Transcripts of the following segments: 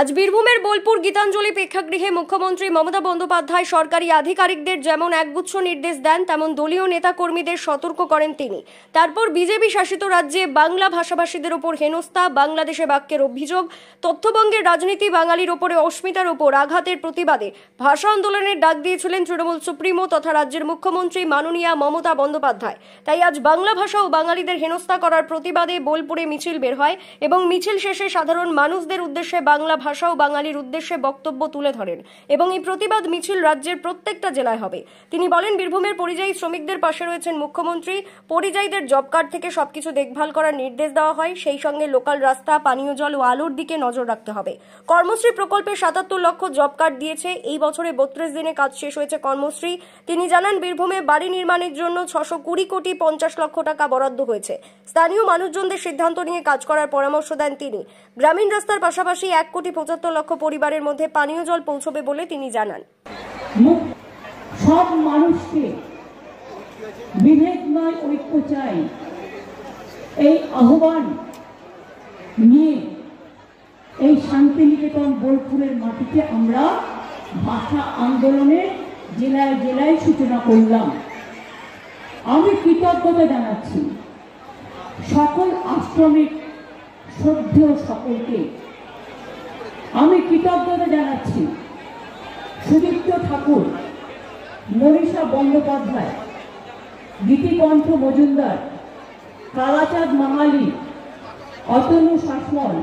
আজ বীরভূমের বোলপুর গীতাঞ্জলি প্রেক্ষাগৃহে মুখ্যমন্ত্রী মমতা বন্দ্যোপাধ্যায় সরকারি আধিকারিকদের যেমন একগুচ্ছ নির্দেশ দেন, তেমন দলীয় নেতাকর্মীদের সতর্ক করেন তিনি। তারপর বিজেপি শাসিত রাজ্যে বাংলা ভাষাভাষীদের ওপর হেনস্থা, বাংলাদেশে বাক্যের অভিযোগ, তথ্যভঙ্গের রাজনীতি, বাঙালির ওপরে অস্মিতার ওপর আঘাতের প্রতিবাদে ভাষা আন্দোলনের ডাক দিয়েছিলেন তৃণমূল সুপ্রিমো তথা রাজ্যের মুখ্যমন্ত্রী মাননীয়া মমতা বন্দ্যোপাধ্যায়। তাই আজ বাংলা ভাষা ও বাঙালিদের হেনস্থা করার প্রতিবাদে বোলপুরে মিছিল বের হয় এবং মিছিল শেষে সাধারণ মানুষদের উদ্দেশ্যে বাংলা ভাষা ও বাঙালির উদ্দেশ্যে বক্তব্য তুলে ধরেন এবং এই প্রতিবাদ মিছিল রাজ্যের প্রত্যেকটা জেলায় হবে। তিনি বলেন, বীরভূমের পরিযায়ী শ্রমিকদের পাশে রয়েছেন মুখ্যমন্ত্রী। পরিযায়ীদের জব কার্ড থেকে সবকিছু দেখভাল করার নির্দেশ দেওয়া হয়, সেই সঙ্গে লোকাল রাস্তা, পানীয় জল ও আলোর দিকে নজর রাখতে হবে। কর্মশ্রী প্রকল্পে ৭৭ লক্ষ জব কার্ড দিয়েছে। এই বছরে ৩২ দিনে কাজ শেষ হয়েছে কর্মশ্রী। তিনি জানান, বীরভূমে বাড়ি নির্মাণের জন্য ৬২০ কোটি ৫০ লক্ষ টাকা বরাদ্দ হয়েছে। স্থানীয় মানুষজনদের সিদ্ধান্ত নিয়ে কাজ করার পরামর্শ দেন তিনি। গ্রামীণ রাস্তার পাশাপাশি ১,৭৫ লক্ষ পরিবারের মধ্যে পানীয় জল পৌঁছবে বলে তিনি জানান। সব মানুষকে বিভেদ নয়, ঐক্য চাই, এই আহ্বান নিয়ে এই শান্তিনিকেতন বোলপুরের মাটিতে আমরা ভাষা আন্দোলনের জেলায় জেলায় সূচনা করলাম। আমি কৃতজ্ঞতা জানাচ্ছি সকল আশ্রমিক শ্রদ্ধেয় সকলকে। আমি কৃতজ্ঞতা জানাচ্ছি সুদীপ্ত ঠাকুর, মনীষা বন্দ্যোপাধ্যায়, গীতিকণ্ঠ মজুমদার, কালাচাঁদ মাহালি, অতনু শাসমল,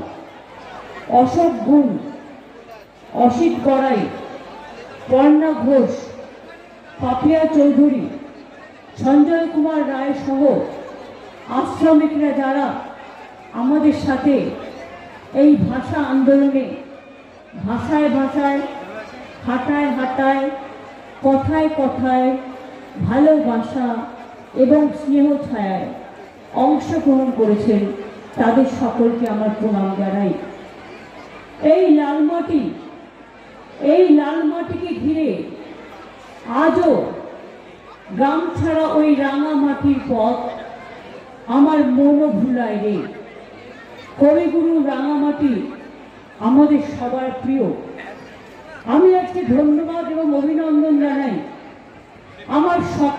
অশোক গুণ, অসিত গড়াই, পর্ণা ঘোষ, পাপিয়া চৌধুরী, সঞ্জয় কুমার রায় সহ আশ্রমিকরা যারা আমাদের সাথে এই ভাষা আন্দোলনে ভাষায় ভাষায়, হাঁটায় হাঁটায়, কথায় কথায় ভালোবাসা এবং স্নেহ ছায়ায় অংশগ্রহণ করেছেন, তাদের সকলকে আমার প্রণাম জানাই। এই লাল মাটিকে ঘিরে আজও গ্রাম ছাড়া ওই রাঙা মাটির পথ আমার মনও ভুলায় রে। কবিগুরু রাঙামাটি আমাদের সবার প্রিয়। আমি আজকে ধন্যবাদ এবং অভিনন্দন জানাই আমার সকল